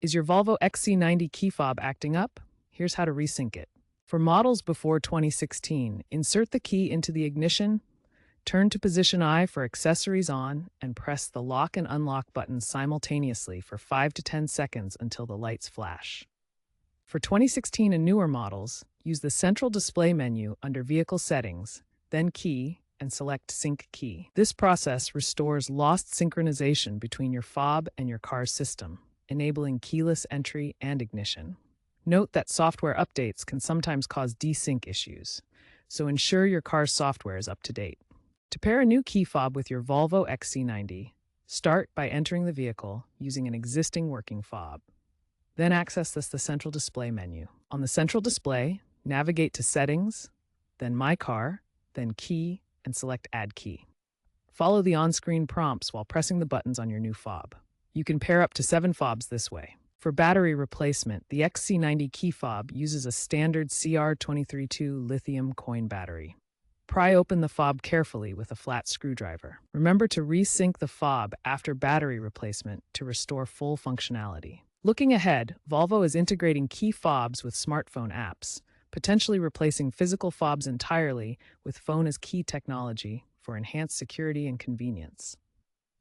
Is your Volvo XC90 key fob acting up? Here's how to resync it. For models before 2016, insert the key into the ignition, turn to position I for accessories on, and press the lock and unlock buttons simultaneously for 5 to 10 seconds until the lights flash. For 2016 and newer models, use the central display menu under Vehicle Settings, then Key, and select Sync Key. This process restores lost synchronization between your fob and your car's system, enabling keyless entry and ignition. Note that software updates can sometimes cause desync issues, so ensure your car's software is up to date. To pair a new key fob with your Volvo XC90, start by entering the vehicle using an existing working fob. Then access the central display menu. On the central display, navigate to Settings, then My Car, then Key, and select Add Key. Follow the on-screen prompts while pressing the buttons on your new fob. You can pair up to 7 fobs this way. For battery replacement, the XC90 key fob uses a standard CR232 lithium coin battery. Pry open the fob carefully with a flat screwdriver. Remember to resync the fob after battery replacement to restore full functionality. Looking ahead, Volvo is integrating key fobs with smartphone apps, potentially replacing physical fobs entirely with phone as key technology for enhanced security and convenience.